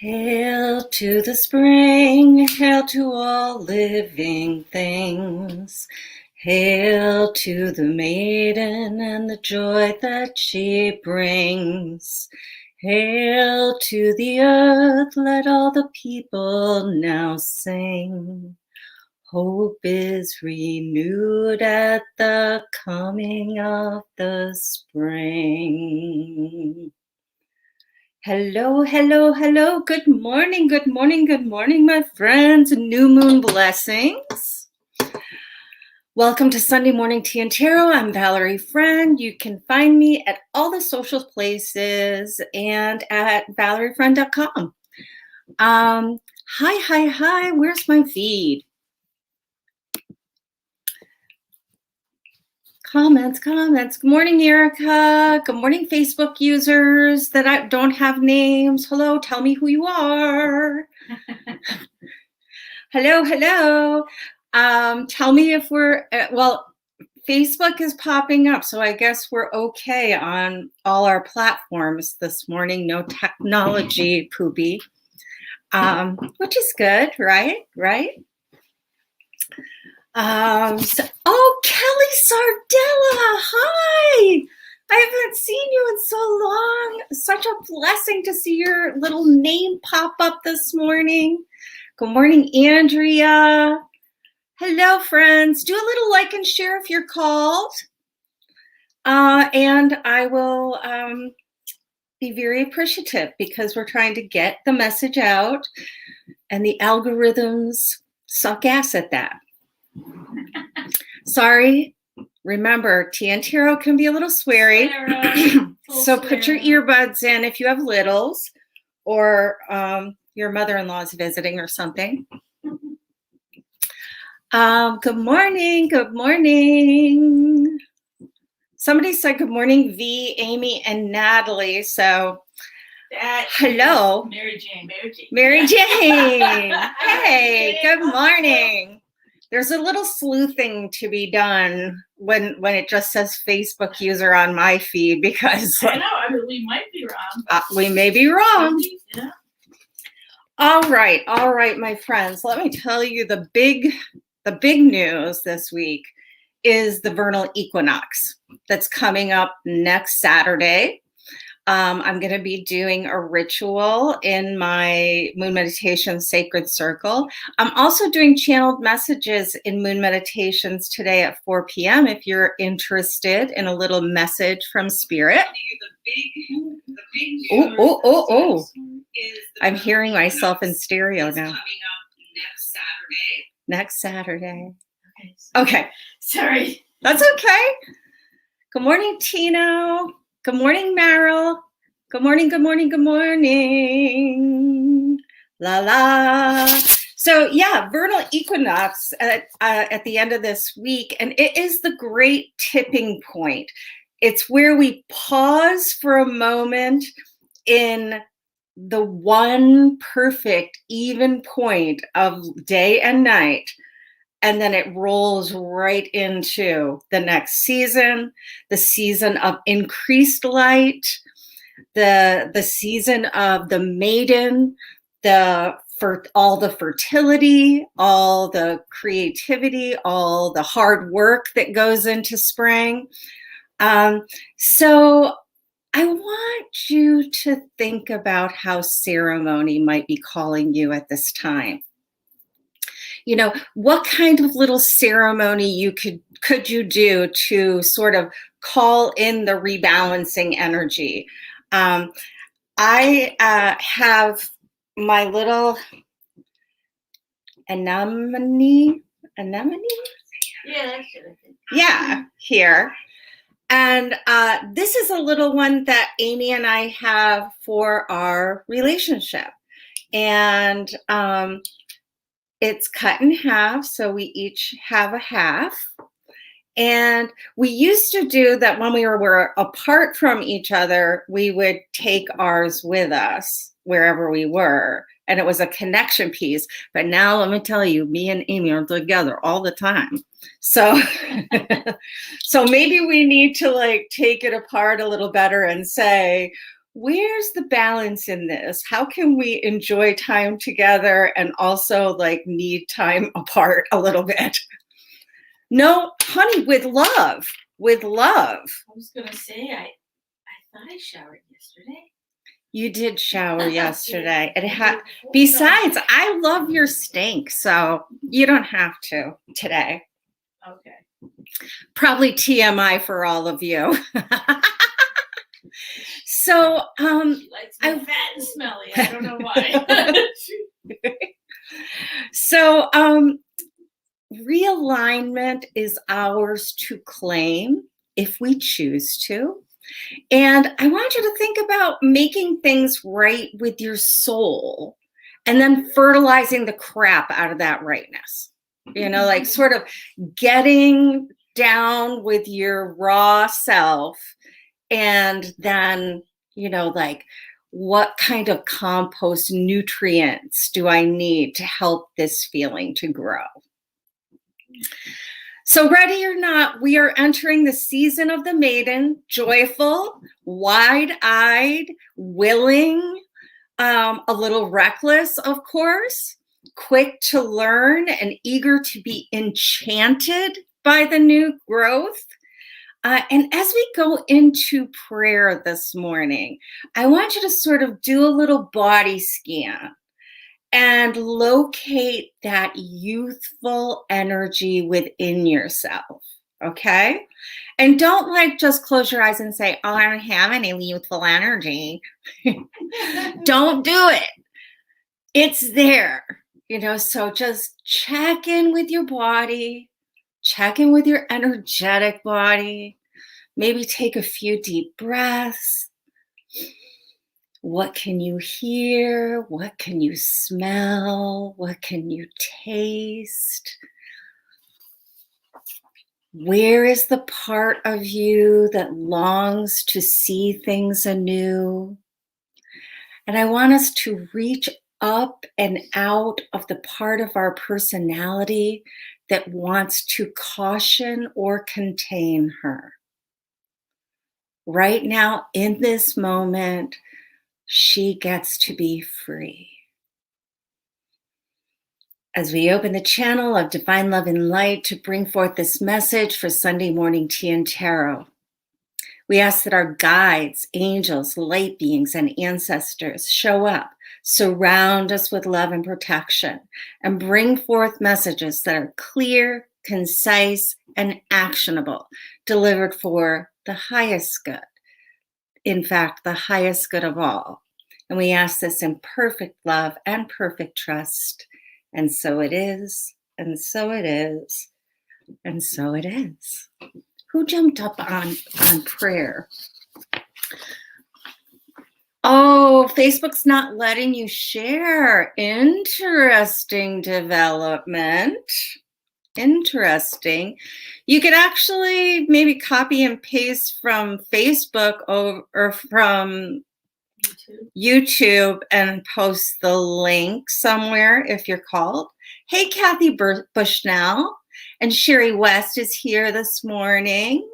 Hail to the spring, hail to all living things. Hail to the maiden and the joy that she brings. Hail to the earth, let all the people now sing. Hope is renewed at the coming of the spring. Hello, hello, hello. Good morning, good morning, good morning, my friends. New moon blessings. Welcome to Sunday Morning Tea and Tarot. I'm Valerie Friend. You can find me at all the social places and at valeriefriend.com. Hi. Where's my feed? Comments. Good morning, Erica. Good morning, Facebook users that don't have names. Hello, tell me who you are. Hello. Tell me if we're, Facebook is popping up, so I guess we're okay on all our platforms this morning. No technology poopy, which is good, right? Kelly Sardella, hi! I haven't seen you in so long. Such a blessing to see your little name pop up this morning. Good morning, Andrea. Hello, friends. Do a little like and share if you're called. And I will be very appreciative because we're trying to get the message out and the algorithms suck ass at that. Sorry. Remember, tea and tarot can be a little sweary. So put your earbuds in if you have littles or your mother-in-law's visiting or something. Good morning. Somebody said good morning, V, Amy, and Natalie. So hello. Mary Jane. Hey, good morning. There's a little sleuthing to be done when it just says Facebook user on my feed because I know. I mean, we might be wrong. We may be wrong. Maybe, yeah. All right, my friends. Let me tell you the big news this week is the vernal equinox that's coming up next Saturday. I'm going to be doing a ritual in my Moon Meditation Sacred Circle. I'm also doing channeled messages in Moon Meditations today at 4 p.m. if you're interested in a little message from Spirit. Oh. I'm hearing myself in stereo now. Next Saturday. Okay. Sorry. That's okay. Good morning, Tino. Good morning, Meryl. Good morning. La. So yeah, vernal equinox at the end of this week, and it is the great tipping point. It's where we pause for a moment in the one perfect even point of day and night. And then it rolls right into the next season, the season of increased light, the season of the maiden, for all the fertility, all the creativity, all the hard work that goes into spring. So I want you to think about how ceremony might be calling you at this time. You know, what kind of little ceremony could you do to sort of call in the rebalancing energy? I have my little anemone? Yeah, that's it. Yeah, here. And this is a little one that Amy and I have for our relationship. And it's cut in half, so we each have a half. And we used to do that when we were apart from each other, we would take ours with us wherever we were. And it was a connection piece. But now let me tell you, me and Amy are together all the time. So, so maybe we need to like take it apart a little better and say, where's the balance in this? How can we enjoy time together and also like need time apart a little bit? No, honey, with love, with love. I was gonna say I thought I showered yesterday. You did shower yesterday. Besides, I love your stink, so you don't have to today. Okay. Probably TMI for all of you. So, She likes me fat and smelly. I don't know why. So, realignment is ours to claim if we choose to. And I want you to think about making things right with your soul and then fertilizing the crap out of that rightness. You know, like sort of getting down with your raw self and then, you know, like what kind of compost nutrients do I need to help this feeling to grow? So ready or not, we are entering the season of the maiden, joyful, wide-eyed, willing, a little reckless, of course, quick to learn and eager to be enchanted by the new growth. And as we go into prayer this morning, I want you to sort of do a little body scan and locate that youthful energy within yourself, okay? And don't like just close your eyes and say, oh, I don't have any youthful energy. Don't do it. It's there, you know, so just check in with your body, check in with your energetic body, maybe take a few deep breaths. What can you hear? What can you smell? What can you taste? Where is the part of you that longs to see things anew? And I want us to reach up and out of the part of our personality that wants to caution or contain her. Right now, in this moment, she gets to be free. As we open the channel of Divine Love and Light to bring forth this message for Sunday Morning Tea and Tarot, we ask that our guides, angels, light beings, and ancestors show up, surround us with love and protection, and bring forth messages that are clear, concise, and actionable, delivered for the highest good. In fact, the highest good of all. And we ask this in perfect love and perfect trust. And so it is, and so it is, and so it is. Who jumped up on prayer? Oh, Facebook's not letting you share. Interesting development. Interesting. You could actually maybe copy and paste from Facebook or from YouTube and post the link somewhere if you're called. Hey, Kathy Bushnell and Sherry West is here this morning.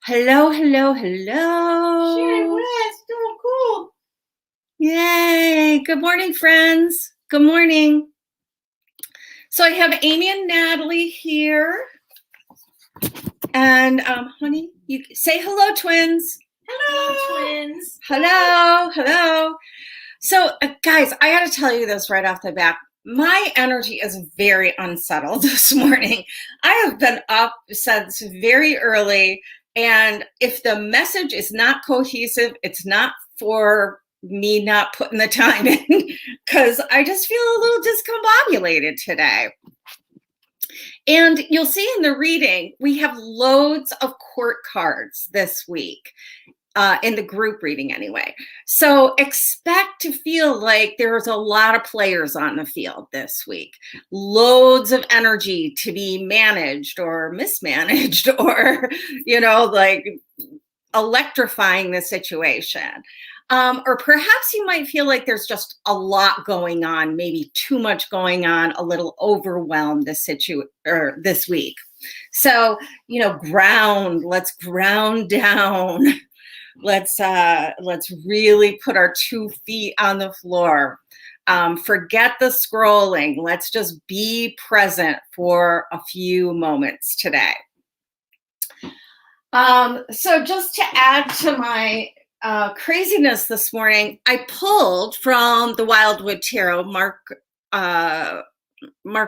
Hello, hello, hello. Sherry West, doing cool. Yay. Good morning, friends. Good morning. So I have Amy and Natalie here. And honey, you say hello, twins. Hello, twins. Hello, hello. So guys, I got to tell you this right off the bat. My energy is very unsettled this morning. I have been up since very early. And if the message is not cohesive, it's not for me not putting the time in, because I just feel a little discombobulated today. And you'll see in the reading, we have loads of court cards this week, in the group reading anyway. So expect to feel like there's a lot of players on the field this week. Loads of energy to be managed or mismanaged or, you know, like electrifying the situation. Or perhaps you might feel like there's just a lot going on, maybe too much going on, a little overwhelmed this week. So, you know, let's ground down. Let's really put our 2 feet on the floor. Forget the scrolling. Let's just be present for a few moments today. So just to add to my craziness this morning, I pulled from the Wildwood Tarot. Mark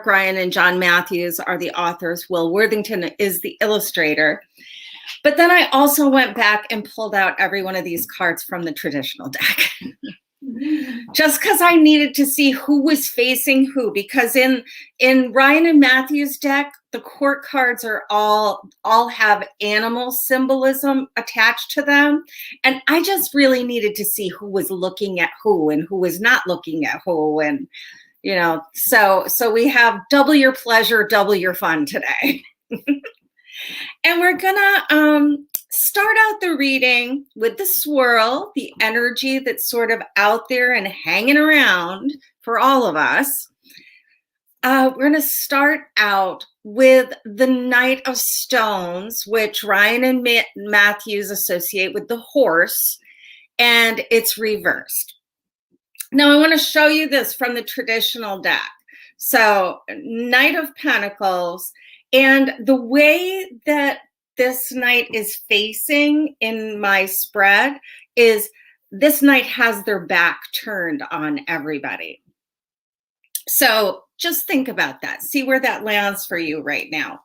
Ryan and John Matthews are the authors. Will Worthington is the illustrator. But then I also went back and pulled out every one of these cards from the traditional deck. Just because I needed to see who was facing who, because in Ryan and Matthews' deck, the court cards are all have animal symbolism attached to them, and I just really needed to see who was looking at who and who was not looking at who, and so we have double your pleasure, double your fun today. And we're gonna start out the reading with the swirl, the energy that's sort of out there and hanging around for all of us. We're going to start out with the Knight of Stones, which Ryan and Matthews associate with the horse, and it's reversed. Now, I want to show you this from the traditional deck. So, Knight of Pentacles, and the way that this knight is facing in my spread is this knight has their back turned on everybody. So just think about that. See where that lands for you right now.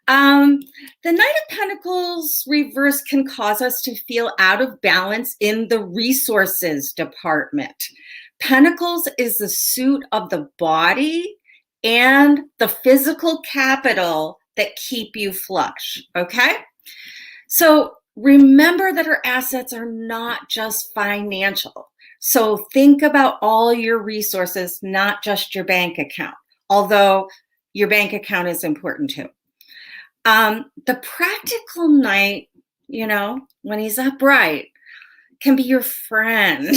The Knight of Pentacles reverse can cause us to feel out of balance in the resources department. Pentacles is the suit of the body and the physical capital that keep you flush, okay? So remember that our assets are not just financial. So think about all your resources, not just your bank account, although your bank account is important too. The practical knight, when he's upright, can be your friend.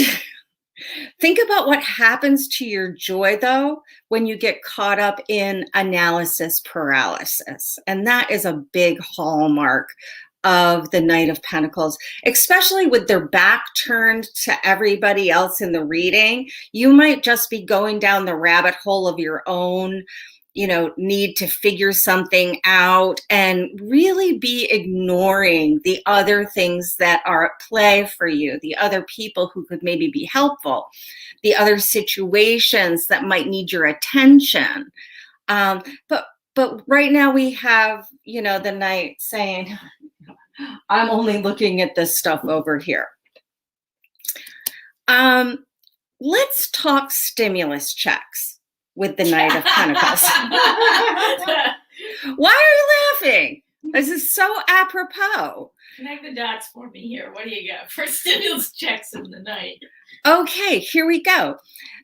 Think about what happens to your joy, though, when you get caught up in analysis paralysis. And that is a big hallmark of the Knight of Pentacles, especially with their back turned to everybody else in the reading. You might just be going down the rabbit hole of your own need to figure something out and really be ignoring the other things that are at play for you, the other people who could maybe be helpful, the other situations that might need your attention. But right now we have, the knight saying, I'm only looking at this stuff over here. Let's talk stimulus checks with the Knight of Pentacles. Why are you laughing? This is so apropos. Connect the dots for me here. What do you got for stimulus checks in the night? Okay, here we go.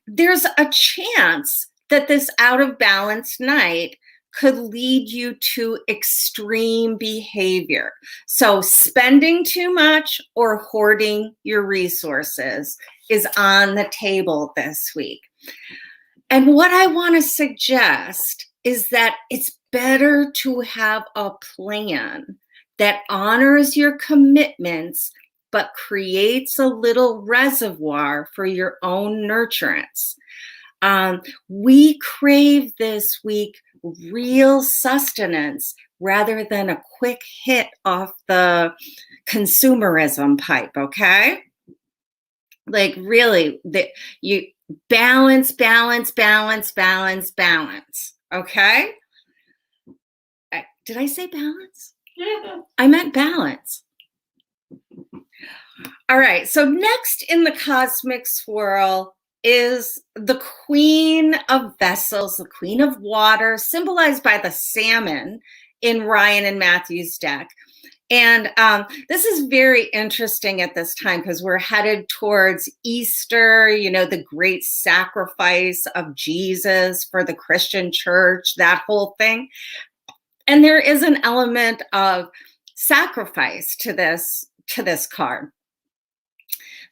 There's a chance that this out of balance night could lead you to extreme behavior. So spending too much or hoarding your resources is on the table this week. And what I want to suggest is that it's better to have a plan that honors your commitments, but creates a little reservoir for your own nurturance. We crave this week real sustenance rather than a quick hit off the consumerism pipe, okay? Like really, you balance, okay? Did I say balance? Yeah. I meant balance. All right, so next in the cosmic swirl is the Queen of Vessels, the Queen of Water, symbolized by the salmon in Ryan and Matthew's deck. And this is very interesting at this time because we're headed towards Easter, the great sacrifice of Jesus for the Christian church, that whole thing. And there is an element of sacrifice to this card.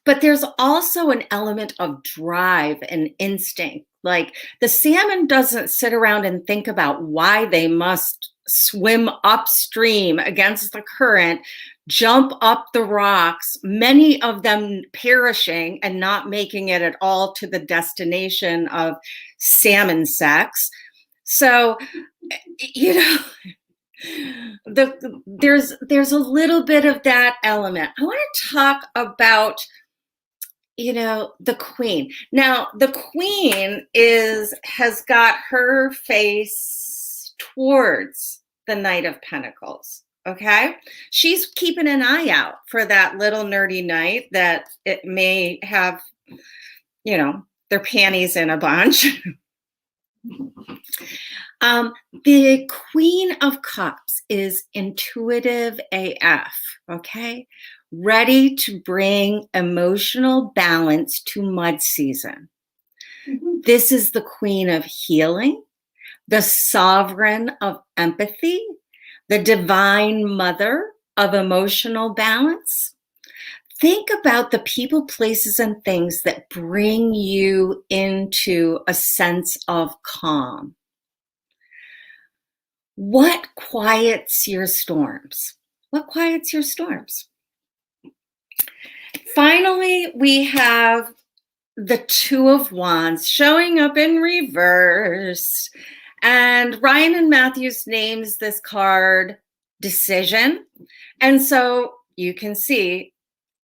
But there's also an element of drive and instinct. Like the salmon doesn't sit around and think about why they must swim upstream against the current jump up the rocks, many of them perishing and not making it at all to the destination of salmon sex. So, you know, there's a little bit of that element. I want to talk about, you know, the queen. Now, the queen has got her face towards the Knight of Pentacles. Okay, she's keeping an eye out for that little nerdy knight that it may have, you know, their panties in a bunch. The Queen of Cups is intuitive AF, okay? Ready to bring emotional balance to mud season. This is the Queen of Healing, the Sovereign of Empathy, the Divine Mother of Emotional Balance. Think about the people, places, and things that bring you into a sense of calm. What quiets your storms? What quiets your storms? Finally, we have the Two of Wands showing up in reverse. And Ryan and Matthews names this card Decision. And so you can see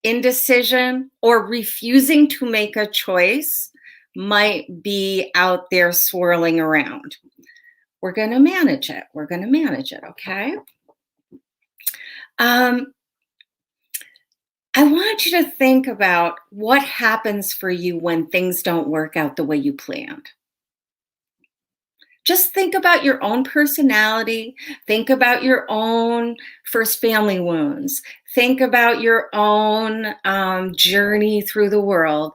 indecision or refusing to make a choice might be out there swirling around. We're going to manage it. We're going to manage it, okay? I want you to think about what happens for you when things don't work out the way you planned. Just think about your own personality. Think about your own first family wounds. Think about your own journey through the world.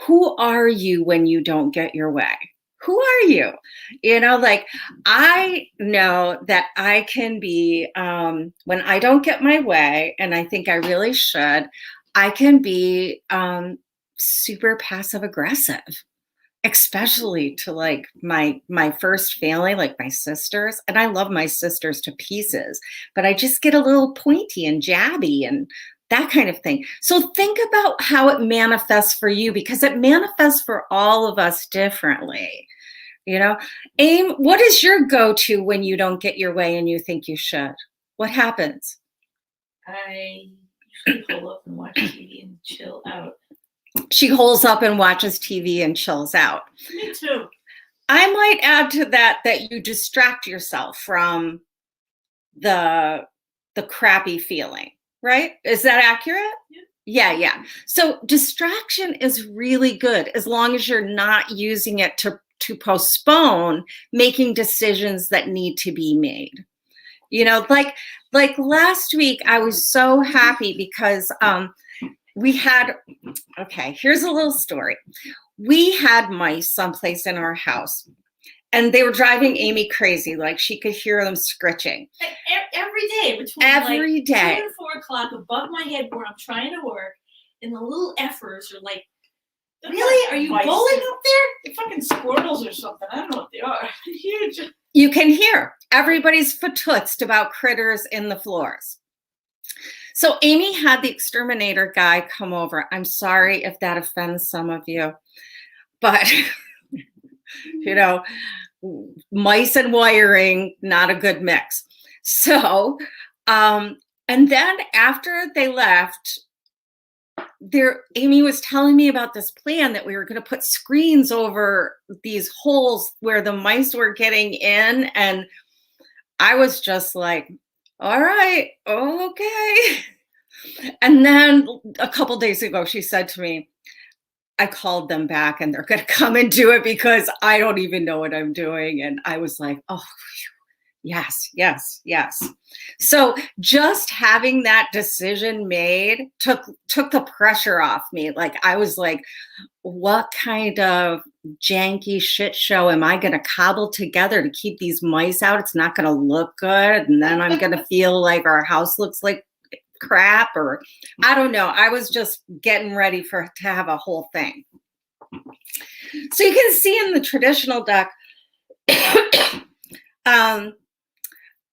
Who are you when you don't get your way? Who are you? You know, like, I know that I can be, when I don't get my way, and I think I really should, I can be super passive aggressive, especially to like my first family, like my sisters. And I love my sisters to pieces, but I just get a little pointy and jabby and that kind of thing. So think about how it manifests for you, because it manifests for all of us differently. You know, Aim, what is your go-to when you don't get your way and you think you should? What happens? I usually pull up and watch TV and chill out. She holes up and watches TV and chills out. Me too. I might add to that you distract yourself from the crappy feeling, right? Is that accurate? Yeah. So distraction is really good as long as you're not using it to postpone making decisions that need to be made. You know, like last week, I was so happy because we had, okay, here's a little story. We had mice someplace in our house, and they were driving Amy crazy. Like, she could hear them scritching. Every day, between every day. 2 and 4 o'clock above my head where I'm trying to work, and the little effers are like, really? Are you bowling up there? They're fucking squirrels or something. I don't know what they are. They're huge. You can hear everybody's fatutzed about critters in the floors. So Amy had the exterminator guy come over. I'm sorry if that offends some of you, but you know, mice and wiring, not a good mix. So, and then after they left, Amy was telling me about this plan that we were going to put screens over these holes where the mice were getting in. And I was just like, all right, okay. And then a couple days ago, she said to me, I called them back and they're going to come and do it because I don't even know what I'm doing. And I was like, oh, yes. So just having that decision made took the pressure off me. Like, I was like, what kind of janky shit show am I going to cobble together to keep these mice out? It's not going to look good. And then I'm going to feel like our house looks like crap, or I don't know. I was just getting ready to have a whole thing. So you can see in the traditional deck,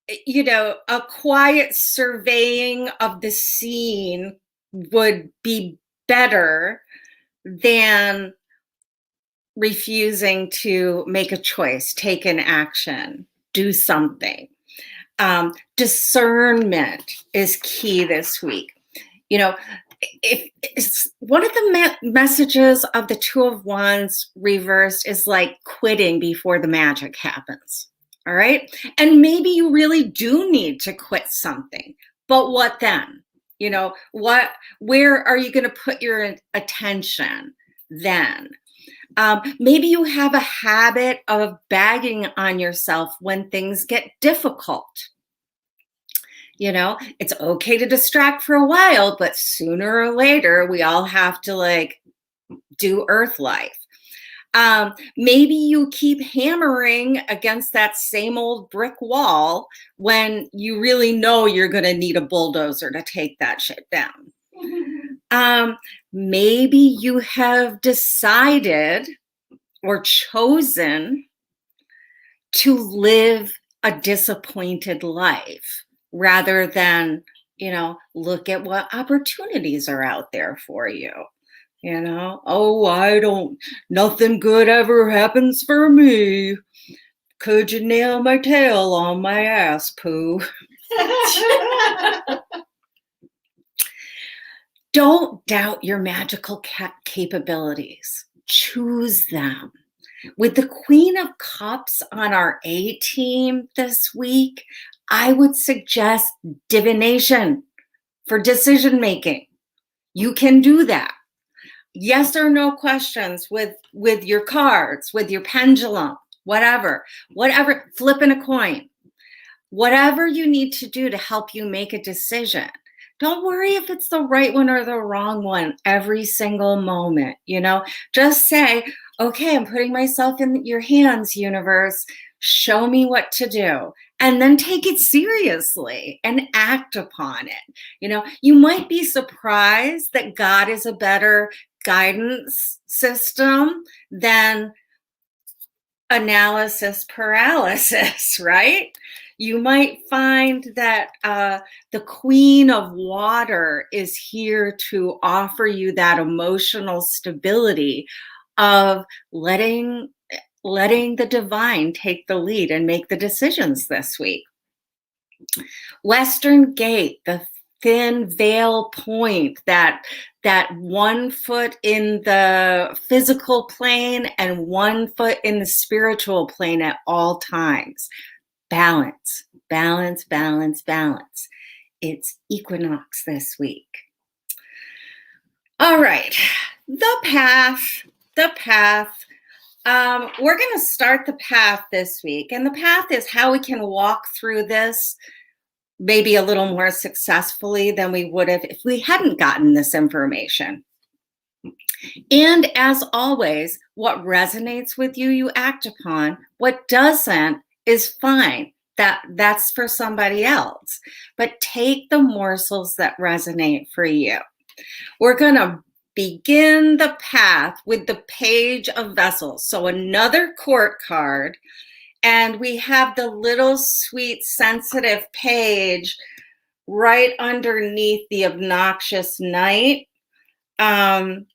a quiet surveying of the scene would be better than refusing to make a choice, take an action, do something. Discernment is key this week. If it's one of the messages of the Two of Wands reversed is like quitting before the magic happens. All right. And maybe you really do need to quit something, but what then? Where are you going to put your attention then? Maybe you have a habit of bagging on yourself when things get difficult. It's okay to distract for a while, but sooner or later, we all have to do earth life. Maybe you keep hammering against that same old brick wall when you really know you're going to need a bulldozer to take that shit down. Maybe you have decided or chosen to live a disappointed life rather than, look at what opportunities are out there for you. Nothing good ever happens for me. Could you nail my tail on my ass, Pooh? Don't doubt your magical capabilities. Choose them. With the Queen of Cups on our A team this week, I would suggest divination for decision making. You can do that. Yes or no questions with your cards, with your pendulum, whatever, flipping a coin, whatever you need to do to help you make a decision. Don't worry if it's the right one or the wrong one every single moment, just say, okay, I'm putting myself in your hands, universe. Show me what to do. And then take it seriously and act upon it. You might be surprised that God is a better guidance system than analysis paralysis, right? You might find that the Queen of Water is here to offer you that emotional stability of letting the divine take the lead and make the decisions this week. Western Gate, the thin veil point, that 1 foot in the physical plane and 1 foot in the spiritual plane at all times. Balance, balance, balance, balance. It's equinox this week. All right, the path. We're going to start the path this week. And the path is how we can walk through this maybe a little more successfully than we would have if we hadn't gotten this information. And as always, what resonates with you, you act upon. What doesn't is fine. That's for somebody else. But take the morsels that resonate for you. We're going to begin the path with the Page of Vessels. So another court card. And we have the little sweet sensitive page right underneath the obnoxious knight in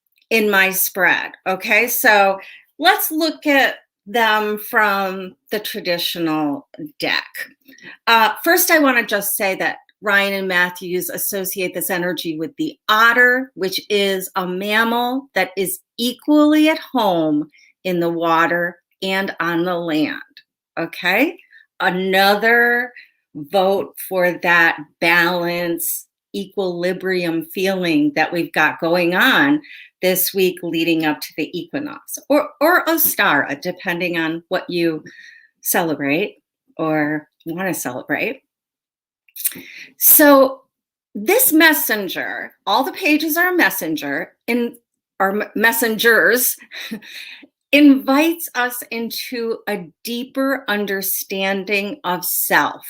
my spread. Okay, so let's look at them from the traditional deck. First, I want to just say that Ryan and Matthews associate this energy with the otter, which is a mammal that is equally at home in the water and on the land. Okay, another vote for that balance, equilibrium feeling that we've got going on this week leading up to the equinox, or Ostara, depending on what you celebrate or want to celebrate. So this messenger, all the pages are messengers, invites us into a deeper understanding of self.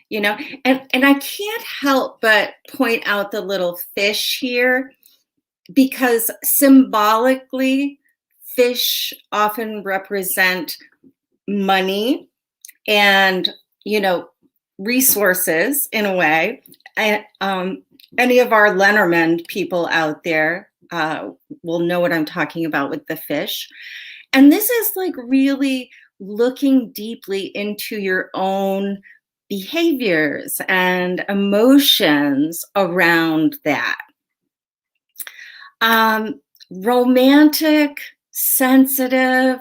And I can't help but point out the little fish here, because symbolically, fish often represent money and, resources in a way. And any of our Lenormand people out there will know what I'm talking about with the fish. And this is like really looking deeply into your own behaviors and emotions around that. Romantic, sensitive,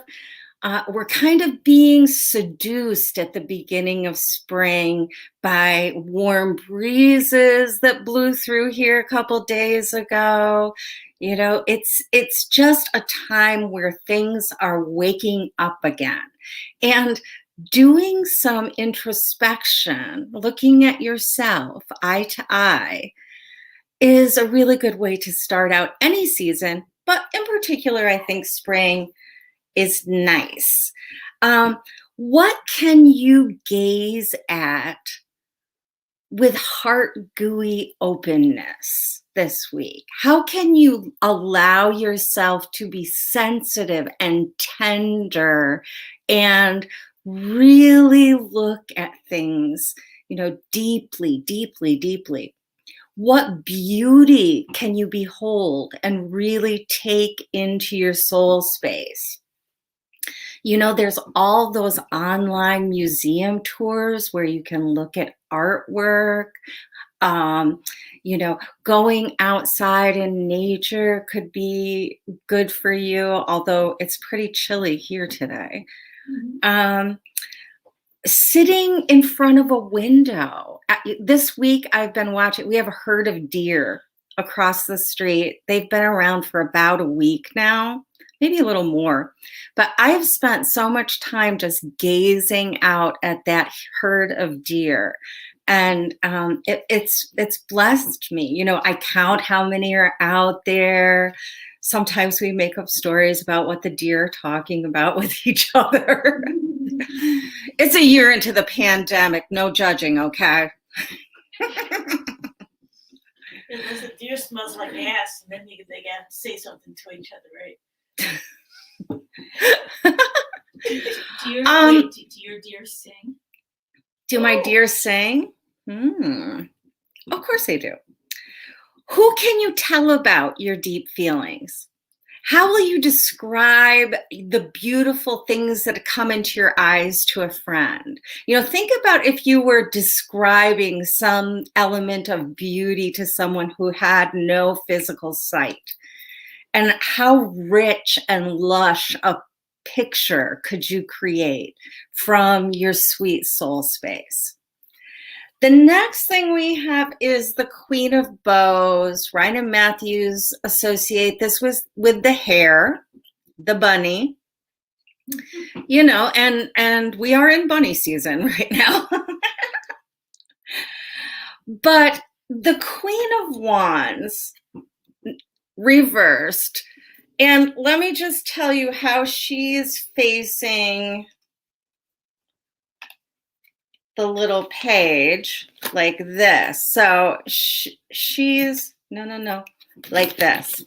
we're kind of being seduced at the beginning of spring by warm breezes that blew through here a couple days ago. You know, it's just a time where things are waking up again. And doing some introspection, looking at yourself eye to eye, is a really good way to start out any season. But in particular, I think spring is nice. What can you gaze at with heart gooey openness this week? How can you allow yourself to be sensitive and tender and really look at things, you know, deeply, deeply, deeply? What beauty can you behold and really take into your soul space? You know, there's all those online museum tours where you can look at artwork. You know, going outside in nature could be good for you, although it's pretty chilly here today. Sitting in front of a window. This week I've been watching, we have a herd of deer across the street. They've been around for about a week now, maybe a little more. But I've spent so much time just gazing out at that herd of deer. And it's blessed me. You know, I count how many are out there. Sometimes we make up stories about what the deer are talking about with each other. It's a year into the pandemic, no judging, okay? Because the deer smells like ass, and then they got to say something to each other, right? Do your deer sing? Do my deer sing? Of course they do. Who can you tell about your deep feelings? How will you describe the beautiful things that come into your eyes to a friend? You know, think about if you were describing some element of beauty to someone who had no physical sight. And how rich and lush a picture could you create from your sweet soul space? The next thing we have is the Queen of Bows. Ryan and Matthews associate this with the hare, the bunny. You know, and we are in bunny season right now. But the Queen of Wands reversed. And let me just tell you how she's facing the little page like this. So she's, no, like this.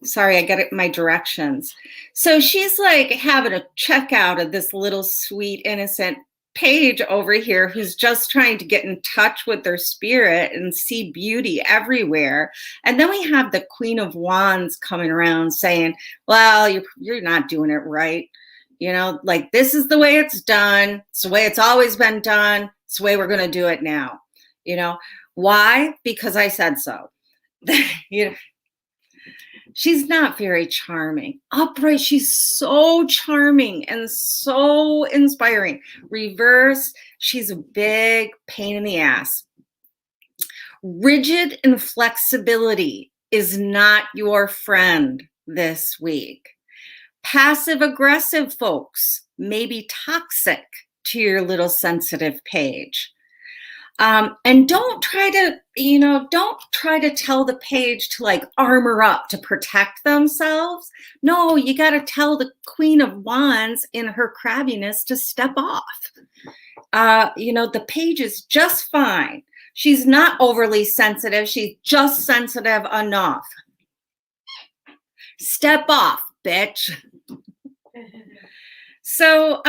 Sorry, I got it in my directions. So she's like having a checkout of this little sweet, innocent page over here who's just trying to get in touch with their spirit and see beauty everywhere. And then we have the Queen of Wands coming around saying, well, you're not doing it right. You know, like this is the way it's done. It's the way it's always been done. It's the way we're going to do it now. You know, why? Because I said so. You know, she's not very charming. Upright, she's so charming and so inspiring. Reverse, she's a big pain in the ass. Rigid inflexibility is not your friend this week. Passive aggressive folks may be toxic to your little sensitive page. And don't try to tell the page to like armor up to protect themselves. No, you got to tell the Queen of Wands in her crabbiness to step off. You know, the page is just fine. She's not overly sensitive. She's just sensitive enough. Step off, bitch. So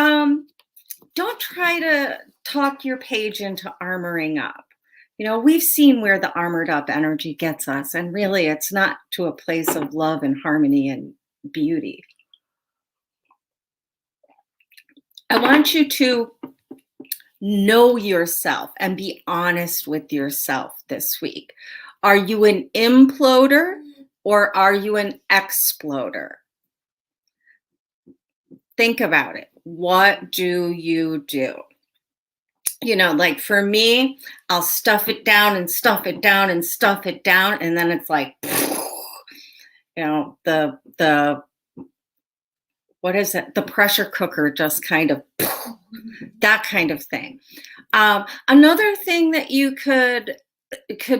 don't try to talk your page into armoring up. We've seen where the armored up energy gets us, and really it's not to a place of love and harmony and beauty. I want you to know yourself and be honest with yourself this week. Are you an imploder or are you an exploder? Think about it. What do you do? Like for me, I'll stuff it down and stuff it down and stuff it down. And then it's like, what is it? The pressure cooker just kind of, that kind of thing. Another thing that you could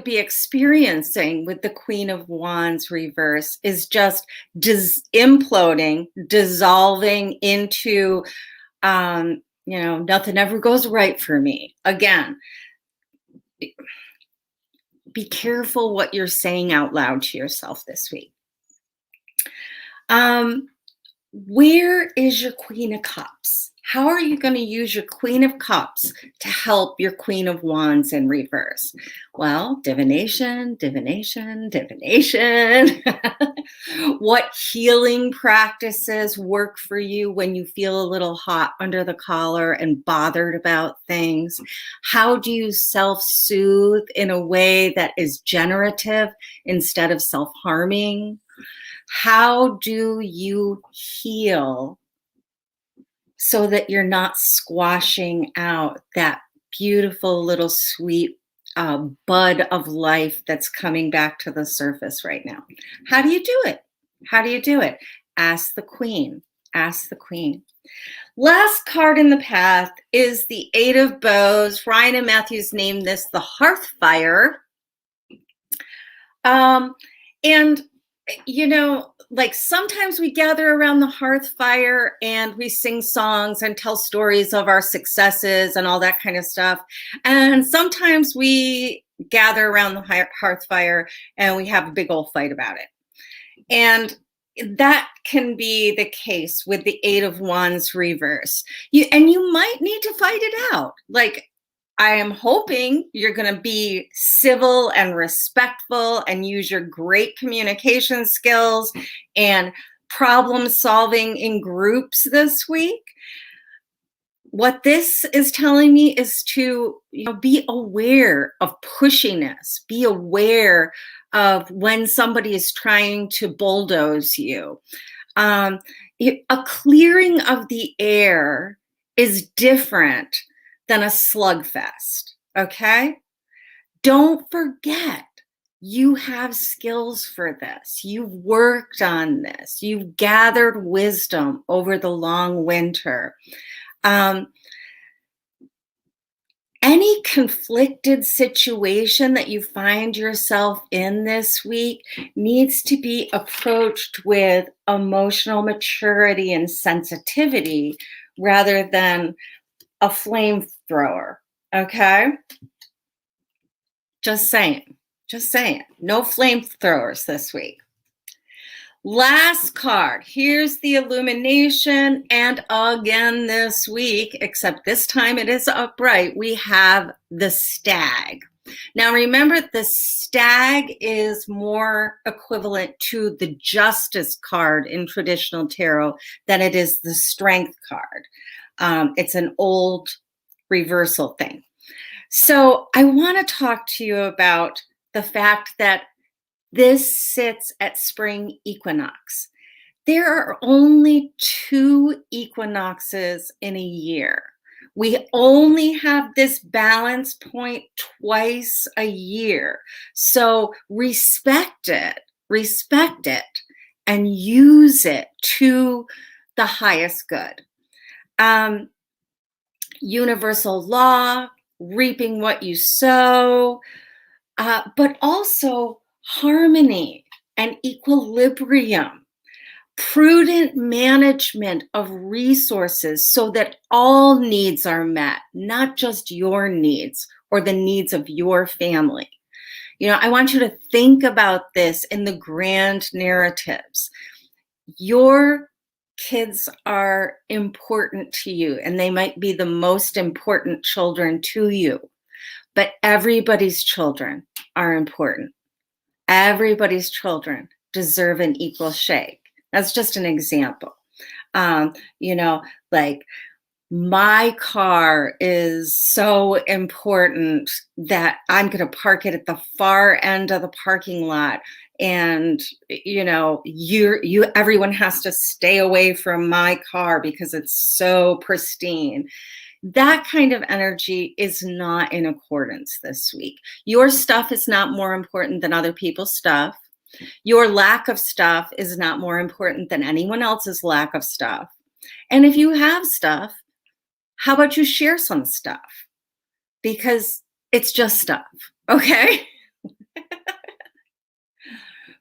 be experiencing with the Queen of Wands reverse is just imploding, dissolving into, nothing ever goes right for me. Again, be careful what you're saying out loud to yourself this week. Where is your Queen of Cups? How are you going to use your Queen of Cups to help your Queen of Wands in reverse? Well, divination, divination, divination. What healing practices work for you when you feel a little hot under the collar and bothered about things? How do you self-soothe in a way that is generative instead of self-harming? How do you heal so that you're not squashing out that beautiful little sweet bud of life that's coming back to the surface right now? How do you do it? How do you do it? Ask the Queen. Ask the Queen. Last card in the path is the Eight of Bows. Ryan and Matthews named this the Hearthfire. And like sometimes we gather around the hearth fire and we sing songs and tell stories of our successes and all that kind of stuff. And sometimes we gather around the hearth fire and we have a big old fight about it. And that can be the case with the Eight of Wands reverse. You might need to fight it out. Like, I am hoping you're going to be civil and respectful and use your great communication skills and problem solving in groups this week. What this is telling me is to be aware of pushiness, be aware of when somebody is trying to bulldoze you. A clearing of the air is different than a slugfest, okay? Don't forget, you have skills for this. You've worked on this. You've gathered wisdom over the long winter. Any conflicted situation that you find yourself in this week needs to be approached with emotional maturity and sensitivity rather than a flamethrower, okay? Just saying. No flamethrowers this week. Last card. Here's the illumination. And again this week, except this time it is upright, we have the stag. Now remember, the stag is more equivalent to the justice card in traditional tarot than it is the strength card. It's an old reversal thing. So I want to talk to you about the fact that this sits at spring equinox. There are only 2 equinoxes in a year. We only have this balance point twice a year. So respect it, and use it to the highest good. Universal law, reaping what you sow, but also harmony and equilibrium, prudent management of resources so that all needs are met, not just your needs or the needs of your family. I want you to think about this in the grand narratives. Your kids are important to you, and they might be the most important children to you, but everybody's children are important. Everybody's children deserve an equal shake. That's just an example. You know, like, my car is so important that I'm going to park it at the far end of the parking lot. And, you know, everyone has to stay away from my car because it's so pristine. That kind of energy is not in accordance this week. Your stuff is not more important than other people's stuff. Your lack of stuff is not more important than anyone else's lack of stuff. And if you have stuff, how about you share some stuff? Because it's just stuff, okay?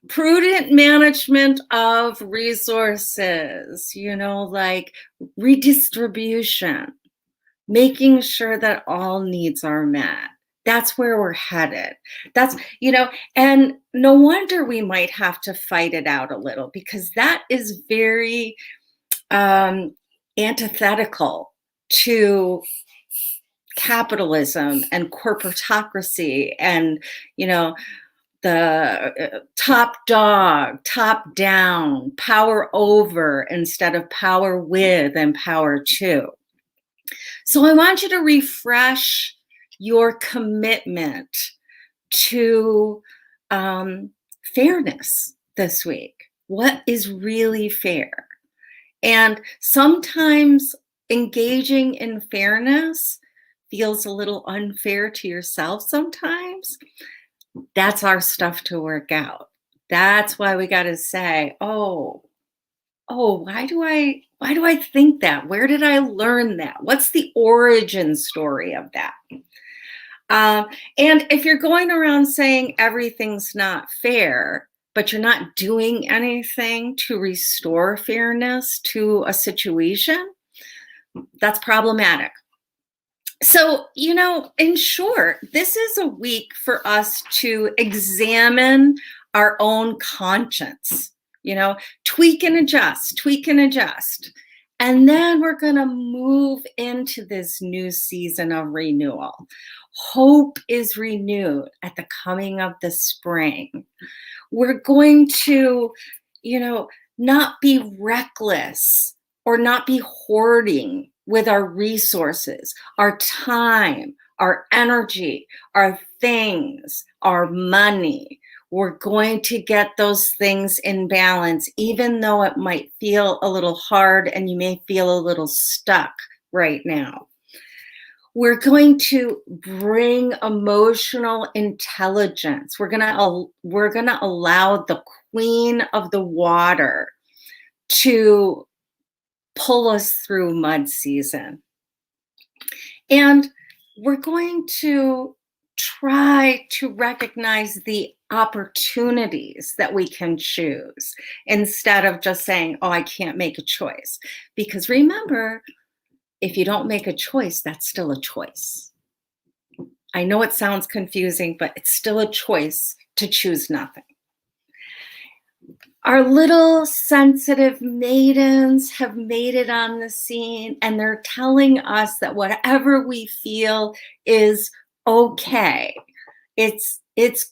Prudent management of resources, you know, like redistribution, making sure that all needs are met. That's where we're headed. That's, you know, and no wonder we might have to fight it out a little, because that is very antithetical to capitalism and corporatocracy and, you know, the top dog, top down, power over instead of power with and power to. So I want you to refresh your commitment to fairness this week. What is really fair? And sometimes engaging in fairness feels a little unfair to yourself sometimes. That's our stuff to work out. That's why we got to say, oh, why do I think that? Where did I learn that? What's the origin story of that? And if you're going around saying everything's not fair, but you're not doing anything to restore fairness to a situation, that's problematic. So, you know, in short, this is a week for us to examine our own conscience, you know, tweak and adjust. And then we're going to move into this new season of renewal. Hope is renewed at the coming of the spring. We're going to, you know, not be reckless or not be hoarding with our resources, our time, our energy, our things, our money. We're going to get those things in balance, even though it might feel a little hard and you may feel a little stuck right now. We're going to bring emotional intelligence. We're gonna allow the queen of the water to pull us through mud season. And we're going to try to recognize the opportunities that we can choose instead of just saying, oh, I can't make a choice. Because remember, if you don't make a choice, that's still a choice. I know it sounds confusing, but it's still a choice to choose nothing. Our little sensitive maidens have made it on the scene, and they're telling us that whatever we feel is okay. It's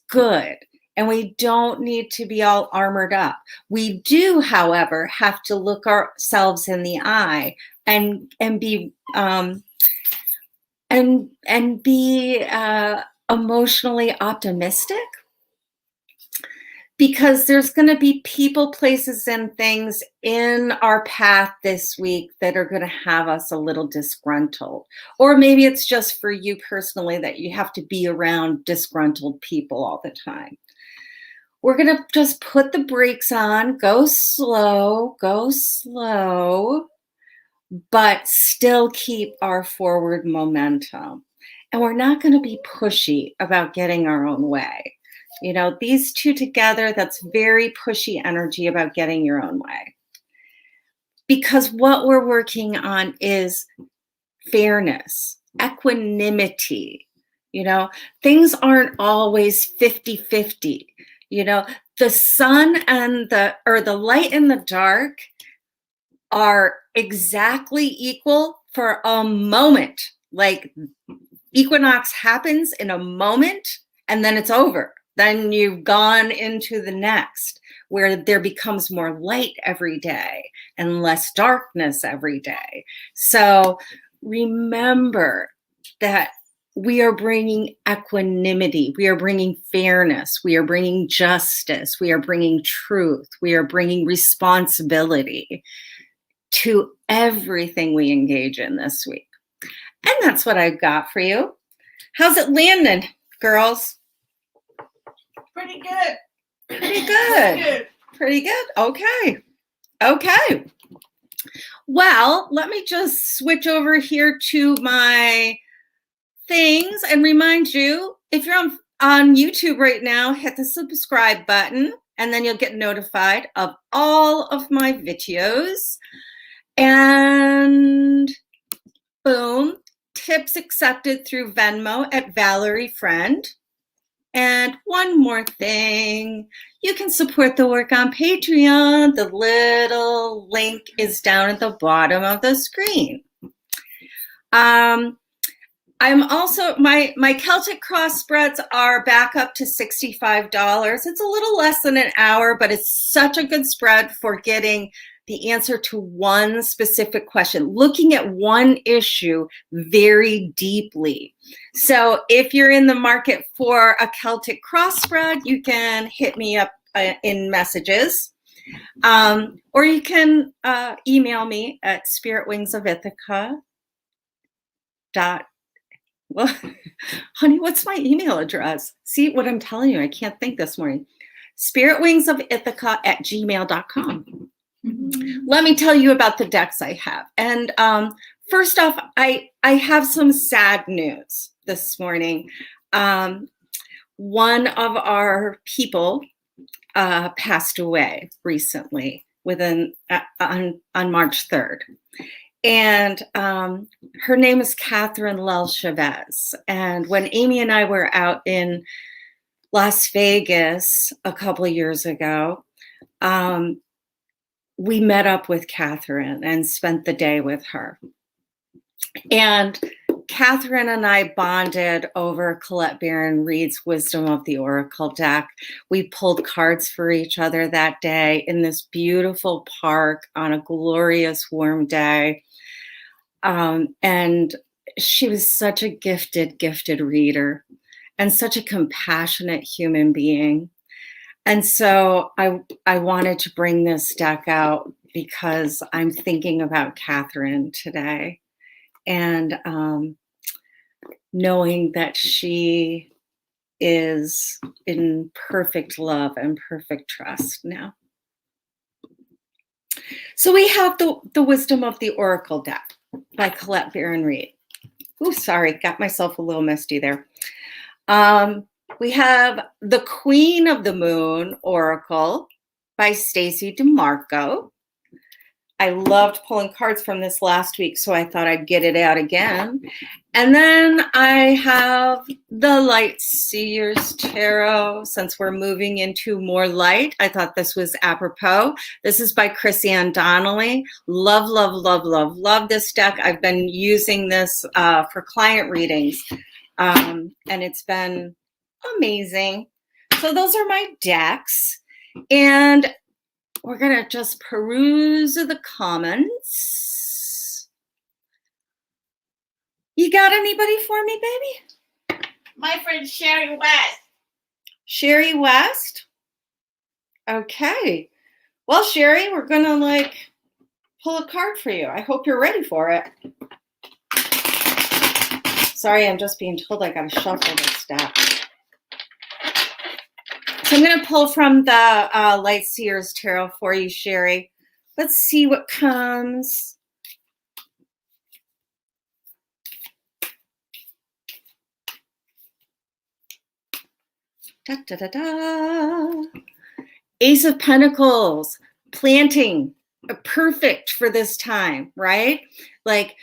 good. And we don't need to be all armored up. We do, however, have to look ourselves in the eye and be emotionally optimistic, because there's going to be people, places, and things in our path this week that are going to have us a little disgruntled. Or maybe it's just for you personally that you have to be around disgruntled people all the time. We're going to just put the brakes on, go slow, but still keep our forward momentum. And we're not going to be pushy about getting our own way. You know, these two together, that's very pushy energy about getting your own way. Because what we're working on is fairness, equanimity. You know, things aren't always 50-50. You know, the sun and the light and the dark, are exactly equal for a moment. Like equinox happens in a moment and then it's over. Then you've gone into the next, where there becomes more light every day and less darkness every day. So remember that we are bringing equanimity, we are bringing fairness, we are bringing justice, we are bringing truth, we are bringing responsibility to everything we engage in this week. And that's what I've got for you. How's it landing, girls? Pretty good. Pretty good. Pretty good. Okay. Okay. Well, let me just switch over here to my things and remind you, if you're on YouTube right now, hit the subscribe button and then you'll get notified of all of my videos. And boom, tips accepted through Venmo at Valerie Friend. And one more thing, you can support the work on Patreon. The little link is down at the bottom of the screen. I'm also, my Celtic cross spreads are back up to $65. It's a little less than an hour, but it's such a good spread for getting the answer to one specific question, looking at one issue very deeply. So if you're in the market for a Celtic cross spread, you can hit me up in messages. Or you can email me at spiritwingsofithaca. Well, honey, what's my email address? See what I'm telling you, I can't think this morning. spiritwingsofithaca@gmail.com. Let me tell you about the decks I have. And first off, I have some sad news this morning. One of our people passed away recently on March 3rd. And her name is Catherine Lel Chavez. And when Amy and I were out in Las Vegas a couple of years ago, we met up with Catherine and spent the day with her. And Catherine and I bonded over Colette Baron-Reid's Wisdom of the Oracle deck. We pulled cards for each other that day in this beautiful park on a glorious warm day. And she was such a gifted reader and such a compassionate human being. And so I wanted to bring this deck out because I'm thinking about Catherine today and knowing that she is in perfect love and perfect trust now. So we have the Wisdom of the Oracle deck by Colette Baron-Reid. Oh, sorry, got myself a little misty there. We have the Queen of the Moon Oracle by Stacey DeMarco. I loved pulling cards from this last week, so I thought I'd get it out again. And then I have the Light Seers Tarot. Since we're moving into more light, I thought this was apropos. This is by Chris Ann Donnelly. Love this deck. I've been using this for client readings, and it's been amazing. So those are my decks, and we're gonna just peruse the comments. You got anybody for me, baby? My friend Sherry West. Sherry West? Okay. Well, Sherry, we're gonna pull a card for you. I hope you're ready for it. Sorry, I'm just being told I gotta shuffle this deck. So I'm going to pull from the Light Seers Tarot for you, Sherry. Let's see what comes. Da, da, da, da. Ace of Pentacles, planting, perfect for this time, right? Like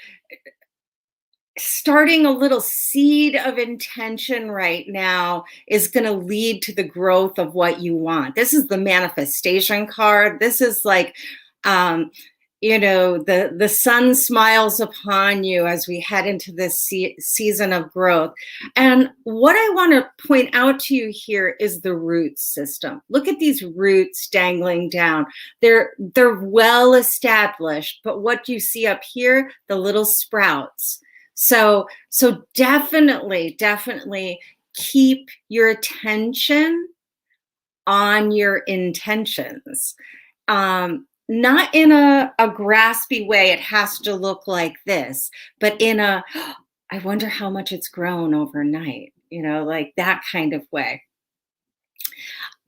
starting a little seed of intention right now is going to lead to the growth of what you want. This is the manifestation card. This is like the sun smiles upon you as we head into this season of growth. And what I want to point out to you here is the root system. Look at these roots dangling down. They're well established, but what do you see up here? The little sprouts. So definitely keep your attention on your intentions. Not in a graspy way, it has to look like this, but in a, I wonder how much it's grown overnight, like that kind of way.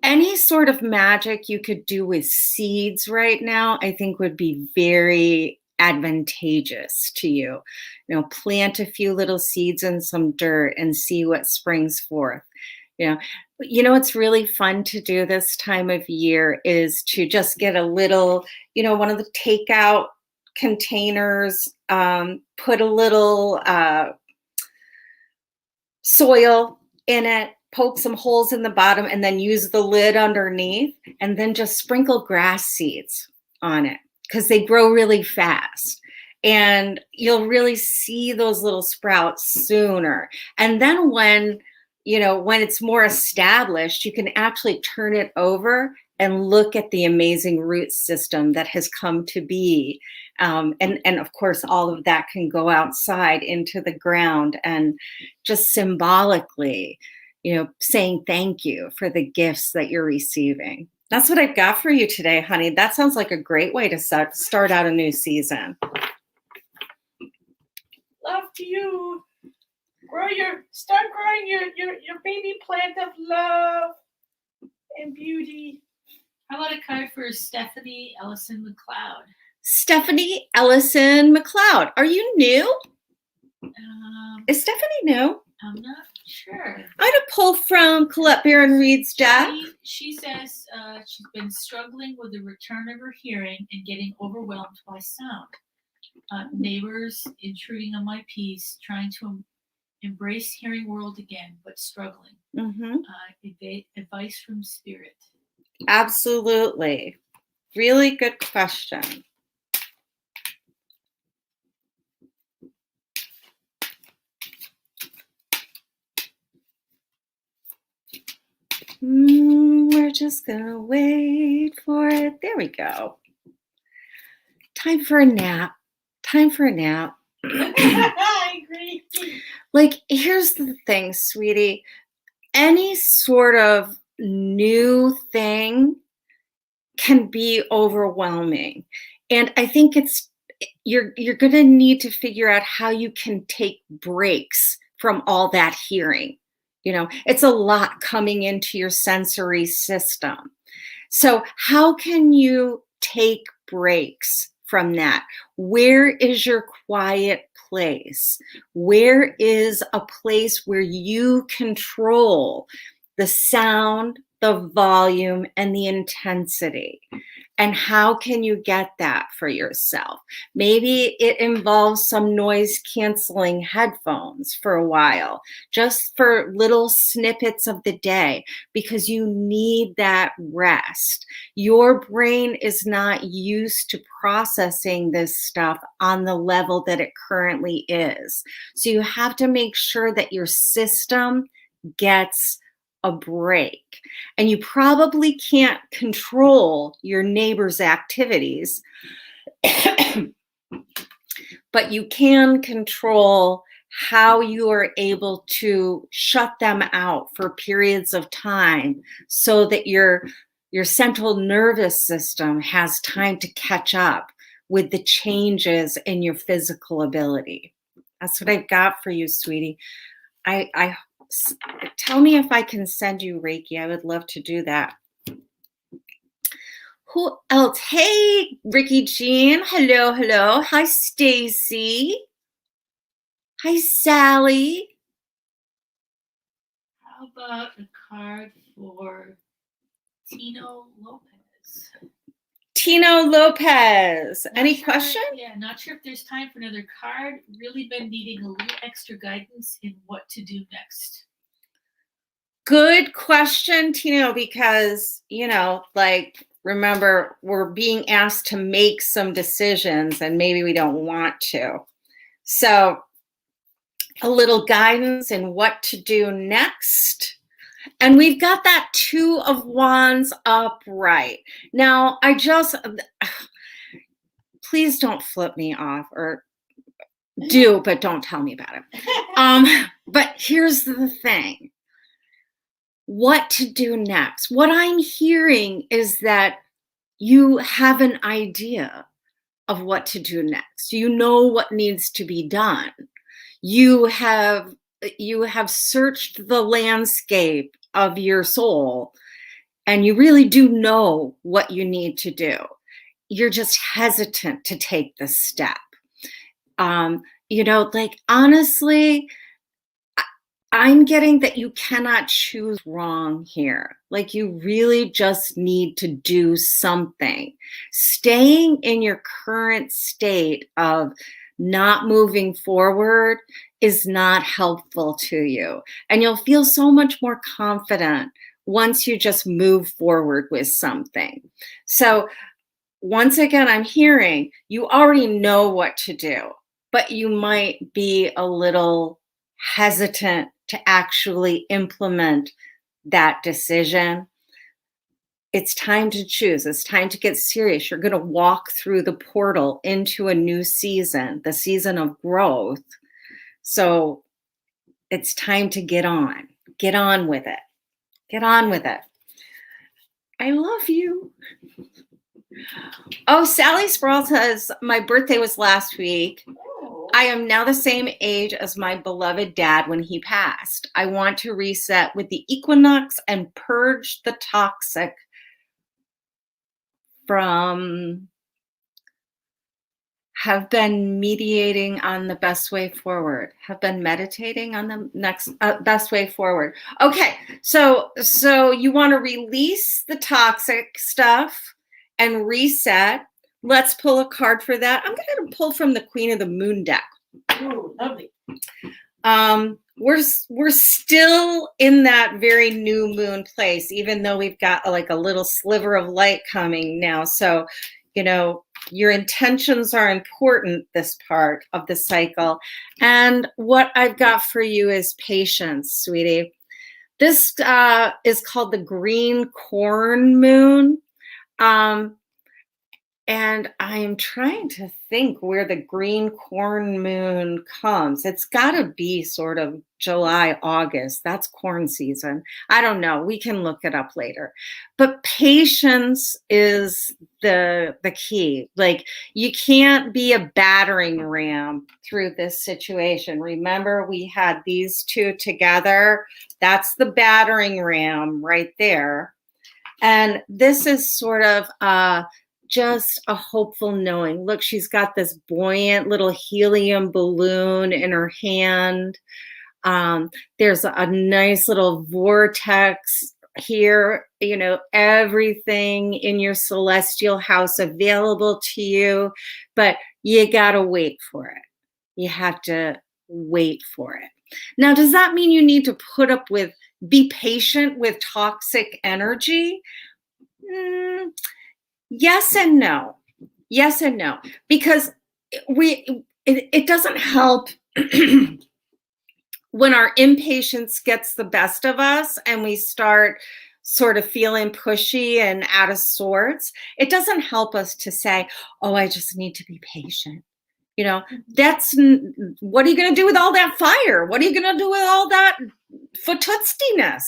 Any sort of magic you could do with seeds right now, I think would be very advantageous to you. Plant a few little seeds in some dirt and see what springs forth. What's really fun to do this time of year is to just get a little, one of the takeout containers, put a little soil in it, poke some holes in the bottom, and then use the lid underneath, and then just sprinkle grass seeds on it because they grow really fast. And you'll really see those little sprouts sooner. And then when it's more established, you can actually turn it over and look at the amazing root system that has come to be. And of course, all of that can go outside into the ground and just symbolically, saying thank you for the gifts that you're receiving. That's what I've got for you today, honey. That sounds like a great way to start out a new season. Love to you. Start growing your baby plant of love and beauty. How about a card for Stephanie Ellison McLeod? Stephanie Ellison McLeod. Are you new? Is Stephanie new? I'm not sure. I'm going to pull from Colette Barron-Reed's deck. She says she's been struggling with the return of her hearing and getting overwhelmed by sound. Neighbors intruding on my peace, trying to embrace hearing world again, but struggling. Advice from spirit. Absolutely. Really good question. We're just gonna wait for it. There we go. Time for a nap. I agree. Like, here's the thing, sweetie. Any sort of new thing can be overwhelming. And I think you're going to need to figure out how you can take breaks from all that hearing. It's a lot coming into your sensory system. So how can you take breaks from that? Where is your quiet place? Where is a place where you control the sound, the volume, and the intensity? And how can you get that for yourself? Maybe it involves some noise canceling headphones for a while, just for little snippets of the day, because you need that rest. Your brain is not used to processing this stuff on the level that it currently is. So you have to make sure that your system gets a break. And you probably can't control your neighbor's activities, but you can control how you are able to shut them out for periods of time so that your central nervous system has time to catch up with the changes in your physical ability. That's what I've got for you, sweetie. I tell me if I can send you Reiki. I would love to do that. Who else? Hey, Ricky Jean. Hello. Hi, Stacy. Hi, Sally. How about a card for Tino Lopez? Tino Lopez. Any question? Yeah, not sure if there's time for another card. Really been needing a little extra guidance in what to do next. Good question, Tino, because, remember, we're being asked to make some decisions and maybe we don't want to. So, a little guidance in what to do next. And we've got that Two of Wands upright. Now, please don't flip me off, or do, but don't tell me about it. But here's the thing. What to do next? What I'm hearing is that you have an idea of what to do next. You know what needs to be done. You have searched the landscape of your soul, and you really do know what you need to do. You're just hesitant to take the step. Like, honestly, I'm getting that you cannot choose wrong here. Like, you really just need to do something. Staying in your current state of not moving forward is not helpful to you. And you'll feel so much more confident once you just move forward with something. So once again, I'm hearing you already know what to do, but you might be a little hesitant to actually implement that decision. It's time to choose. It's time to get serious. You're going to walk through the portal into a new season, the season of growth. So it's time to get on with it. Get on with it. I love you. Oh, Sally Sproul says, my birthday was last week. I am now the same age as my beloved dad when he passed. I want to reset with the equinox and purge the toxic from. Have been meditating on the best way forward. Have been meditating on the next best way forward. Okay, so you want to release the toxic stuff and reset. Let's pull a card for that. I'm going to pull from the Queen of the Moon deck. Oh, lovely. We're still in that very new moon place, even though we've got like a little sliver of light coming now. So, your intentions are important this part of the cycle. And what I've got for you is patience, sweetie. This is called the green corn moon. And I'm trying to think where the green corn moon comes. It's got to be sort of July, August. That's corn season. I don't know. We can look it up later. But patience is the key. Like, you can't be a battering ram through this situation. Remember, we had these two together. That's the battering ram right there. And this is sort of just a hopeful knowing. Look, she's got this buoyant little helium balloon in her hand. There's a nice little vortex here, everything in your celestial house available to you, but you got to wait for it. You have to wait for it. Now, does that mean you need to be patient with toxic energy? Yes and no. Yes and no. Because it doesn't help when our impatience gets the best of us and we start sort of feeling pushy and out of sorts. It doesn't help us to say, oh, I just need to be patient. That's, what are you going to do with all that fire? What are you going to do with all that fatootsiness?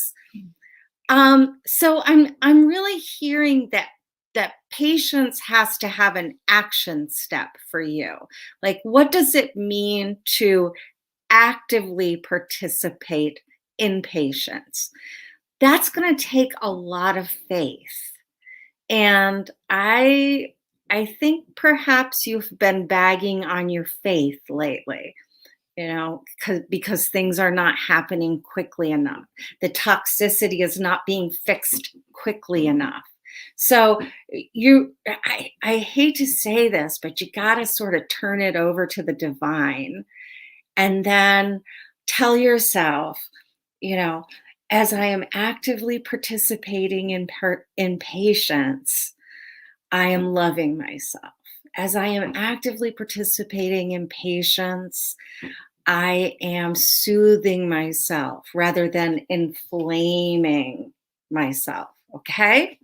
So I'm really hearing that patience has to have an action step for you. Like, what does it mean to actively participate in patience? That's going to take a lot of faith. And I think perhaps you've been bagging on your faith lately. Because things are not happening quickly enough. The toxicity is not being fixed quickly enough. So I hate to say this, but you got to sort of turn it over to the divine and then tell yourself, as I am actively participating in patience, I am loving myself. As I am actively participating in patience, I am soothing myself rather than inflaming myself. Okay?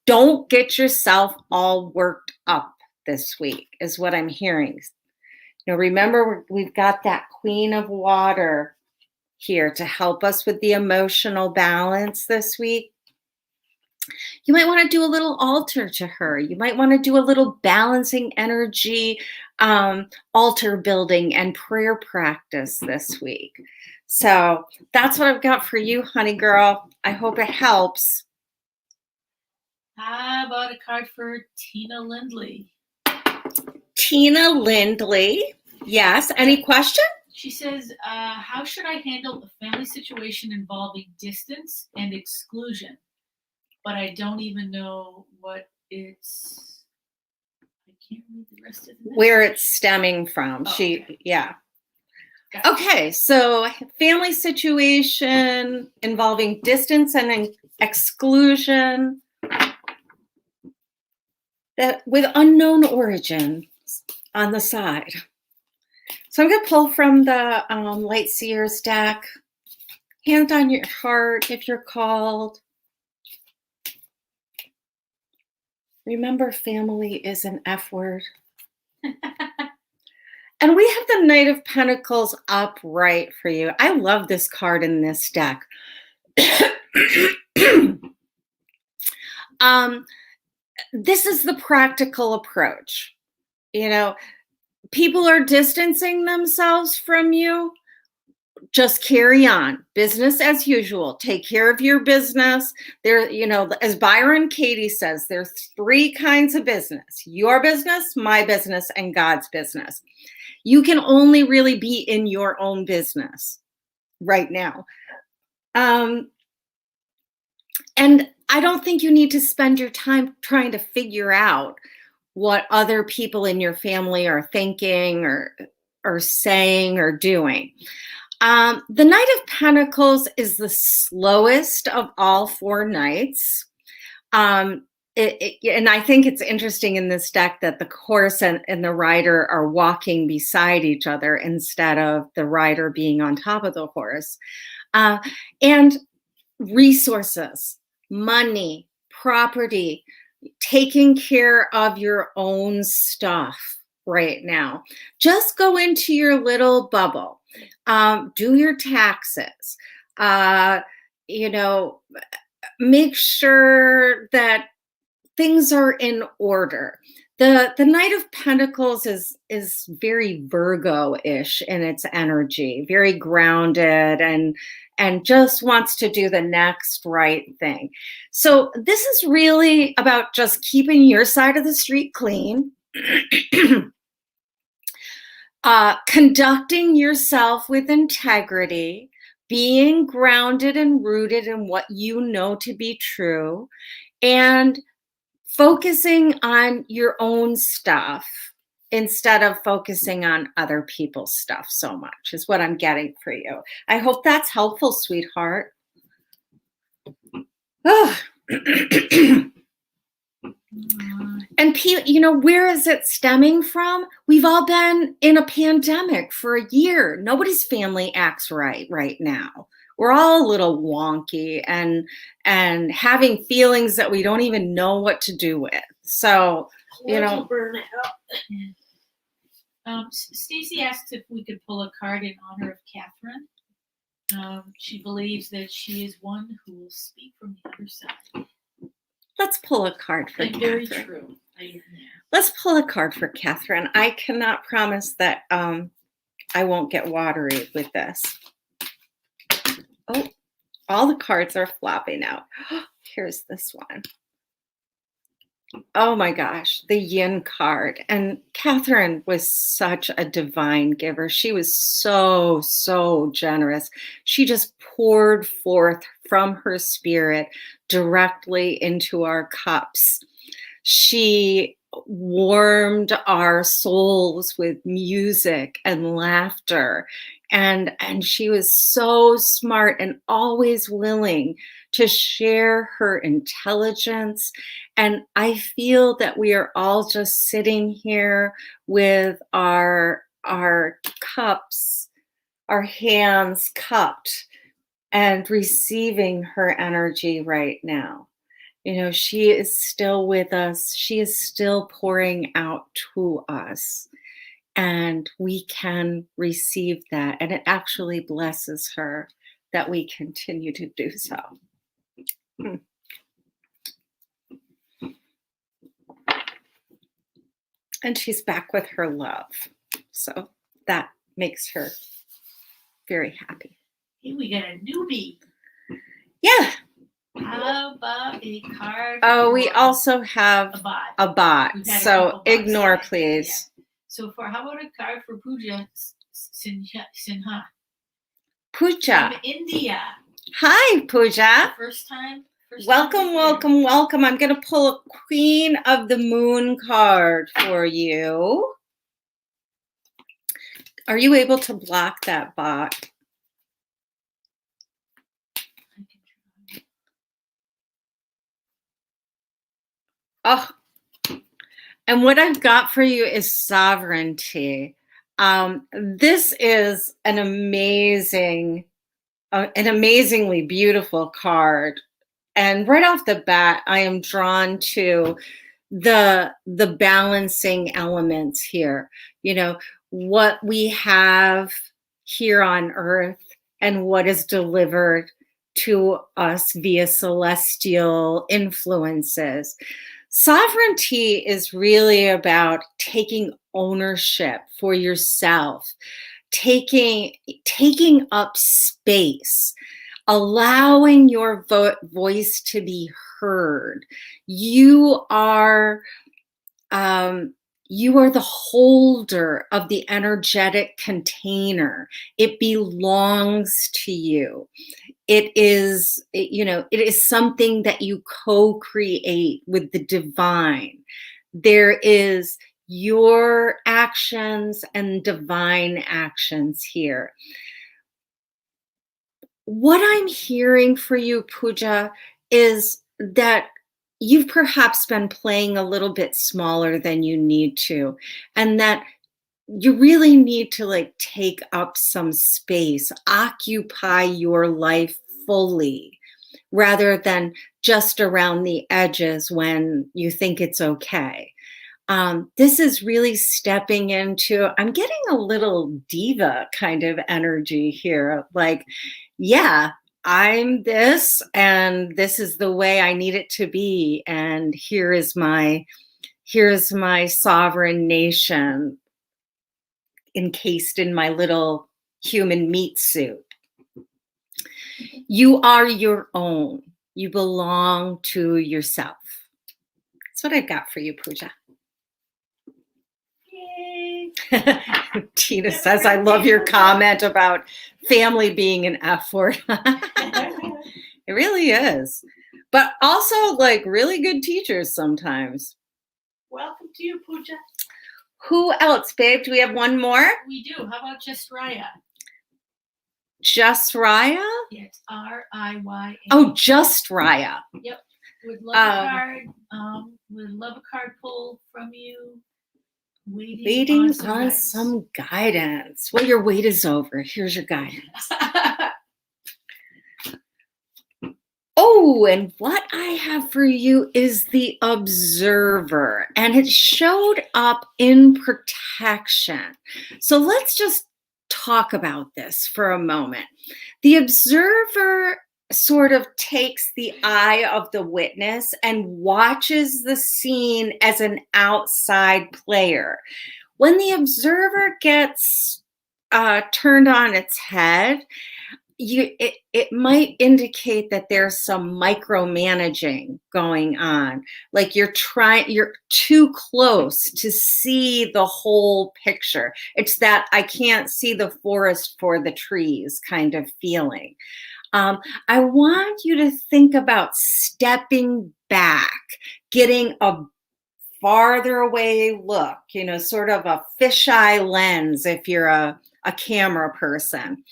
Don't get yourself all worked up this week, is what I'm hearing. Remember, we've got that Queen of Water here to help us with the emotional balance this week. You might want to do a little altar to her. You might want to do a little balancing energy, altar building and prayer practice this week. So that's what I've got for you, honey girl. I hope it helps. How about a card for Tina Lindley? Tina Lindley. Yes. Any question? She says, how should I handle a family situation involving distance and exclusion? But I don't even know what it's. I can't read the rest of it. Where it's stemming from. Yeah. Okay, so family situation involving distance and exclusion that with unknown origins on the side. So I'm going to pull from the Light Seers deck. Hand on your heart if you're called. Remember, family is an F word. And we have the Knight of Pentacles upright for you. I love this card in this deck. This is the practical approach. People are distancing themselves from you. Just carry on. Business as usual. Take care of your business. There, as Byron Katie says, there's 3 kinds of business: your business, my business, and God's business. You can only really be in your own business right now. And I don't think you need to spend your time trying to figure out what other people in your family are thinking or saying or doing. The Knight of Pentacles is the slowest of all 4 knights. And I think it's interesting in this deck that the horse and the rider are walking beside each other instead of the rider being on top of the horse. And resources, money, property, taking care of your own stuff right now. Just go into your little bubble. Do your taxes. Make sure that things are in order. The Knight of Pentacles is very Virgo-ish in its energy, very grounded and just wants to do the next right thing. So this is really about just keeping your side of the street clean, conducting yourself with integrity, being grounded and rooted in what you know to be true, and focusing on your own stuff instead of focusing on other people's stuff so much is what I'm getting for you. I hope that's helpful, sweetheart. Oh. And where is it stemming from? We've all been in a pandemic for a year. Nobody's family acts right now. We're all a little wonky and having feelings that we don't even know what to do with. So, burn out. Stacy asked if we could pull a card in honor of Catherine. She believes that she is one who will speak from the other side. Let's pull a card for Catherine. Very true. Let's pull a card for Catherine. I cannot promise that I won't get watery with this. Oh, all the cards are flopping out. Here's this one. Oh my gosh, the Yin card. And Catherine was such a divine giver. She was so, so generous. She just poured forth from her spirit directly into our cups. She warmed our souls with music and laughter. And she was so smart and always willing to share her intelligence. And I feel that we are all just sitting here with our cups, our hands cupped, and receiving her energy right now. She is still with us. She is still pouring out to us. And we can receive that. And it actually blesses her that we continue to do so. And she's back with her love. So that makes her very happy. Hey, we got a newbie. Yeah. How about a card? Oh, we also have a bot. So ignore, please. Yeah. So how about a card for Pooja Sinha? Pooja. From India. Hi, Pooja. First time. Welcome. I'm going to pull a Queen of the Moon card for you. Are you able to block that bot? Oh, and what I've got for you is sovereignty. This is an amazingly beautiful card. And right off the bat, I am drawn to the balancing elements here. What we have here on Earth and what is delivered to us via celestial influences. Sovereignty is really about taking ownership for yourself, taking up space, allowing your voice to be heard. You are the holder of the energetic container. It belongs to you. It is something that you co-create with the divine. There is your actions and divine actions here. What I'm hearing for you, Pooja, is that you've perhaps been playing a little bit smaller than you need to, and that you really need to take up some space, occupy your life fully, rather than just around the edges when you think it's okay. This is really stepping into, I'm getting a little diva kind of energy here. Yeah, I'm this, and this is the way I need it to be. And here's my sovereign nation encased in my little human meat suit. You are your own. You belong to yourself. That's what I've got for you, Pooja. Yay. Tina says, I love your comment about family being an F word. It really is. But also really good teachers sometimes. Welcome to you, Pooja. Who else, babe? Do we have one more? We do. How about Just Raya? Just Raya? Yes, Riya. Oh, Just Raya. Yep. Would love a card. Would love a card pull from you. Waiting on some guidance. Well, your wait is over. Here's your guidance. Oh, and what I have for you is the Observer, and it showed up in protection. So let's just talk about this for a moment. The Observer sort of takes the eye of the witness and watches the scene as an outside player. When the Observer gets turned on its head, it might indicate that there's some micromanaging going on. You're too close to see the whole picture. It's that I can't see the forest for the trees kind of feeling. I want you to think about stepping back, getting a farther away look, sort of a fisheye lens if you're a camera person.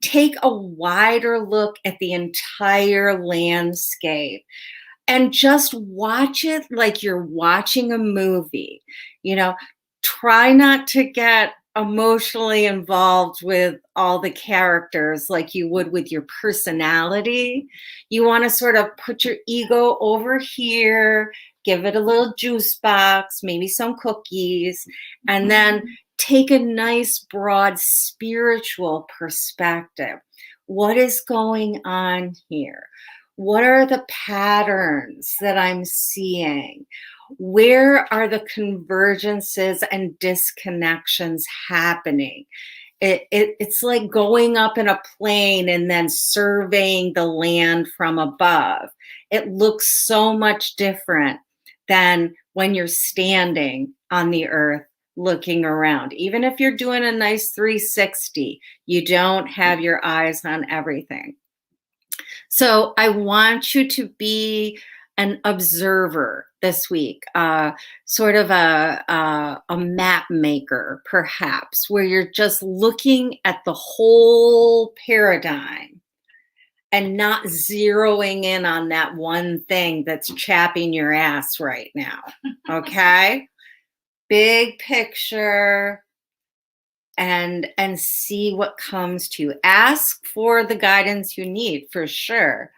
take a wider look at the entire landscape and just watch it like you're watching a movie. You know, try not to get emotionally involved with all the characters like you would with your personality. You want to sort of put your ego over here, give it a little juice box, maybe some cookies, and then take a nice broad spiritual perspective. What is going on here? What are the patterns that I'm seeing? Where are the convergences and disconnections happening? It's like going up in a plane and then surveying the land from above. It looks so much different than when you're standing on the earth looking around. Even if you're doing a nice 360, you don't have your eyes on everything. So I want you to be an observer this week, sort of a map maker, perhaps, where you're just looking at the whole paradigm and not zeroing in on that one thing that's chapping your ass right now. Okay? Big picture, and see what comes to you. Ask for the guidance you need, for sure,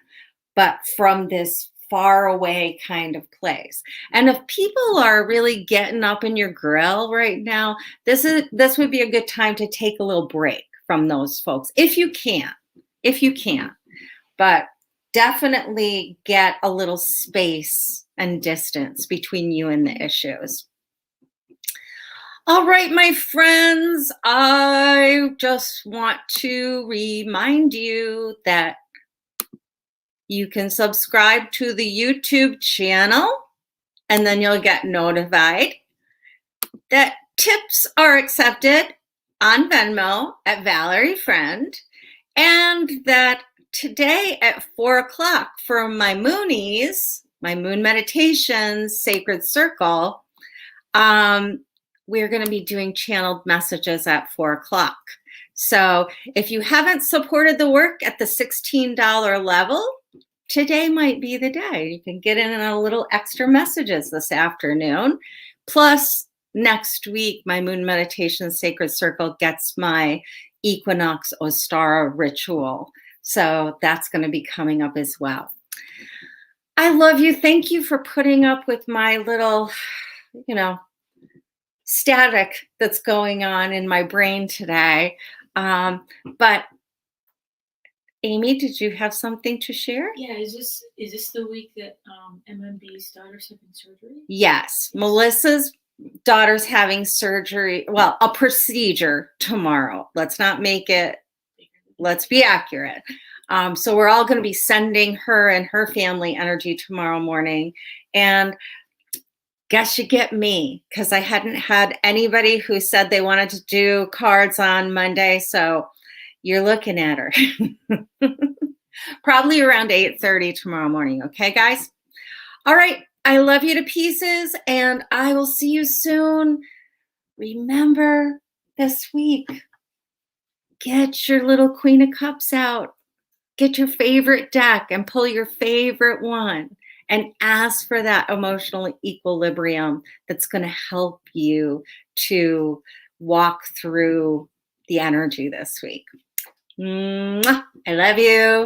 but from this far away kind of place. And if people are really getting up in your grill right now, this would be a good time to take a little break from those folks if you can. But definitely get a little space and distance between you and the issues. All right, my friends, I just want to remind you that you can subscribe to the YouTube channel and then you'll get notified that tips are accepted on Venmo at Valerie Friend, and that today at 4 o'clock for my Moonies, my Moon Meditations Sacred Circle, we're going to be doing channeled messages at 4 o'clock. So if you haven't supported the work at the $16 level, today might be the day. You can get in a little extra messages this afternoon. Plus, next week, my Moon Meditation Sacred Circle gets my Equinox Ostara ritual. So that's going to be coming up as well. I love you. Thank you for putting up with my little, static that's going on in my brain today. But Amy, did you have something to share? Yeah, is this the week that MMB's daughter's having surgery? Yes, Melissa's daughter's having surgery. Well, a procedure tomorrow. Let's not make it. Let's be accurate. So we're all going to be sending her and her family energy tomorrow morning, and guess you get me, because I hadn't had anybody who said they wanted to do cards on Monday. So you're looking at her. Probably around 8:30 tomorrow morning. Okay, guys? All right. I love you to pieces, and I will see you soon. Remember this week, get your little Queen of Cups out. Get your favorite deck and pull your favorite one. And ask for that emotional equilibrium that's going to help you to walk through the energy this week. Mwah! I love you.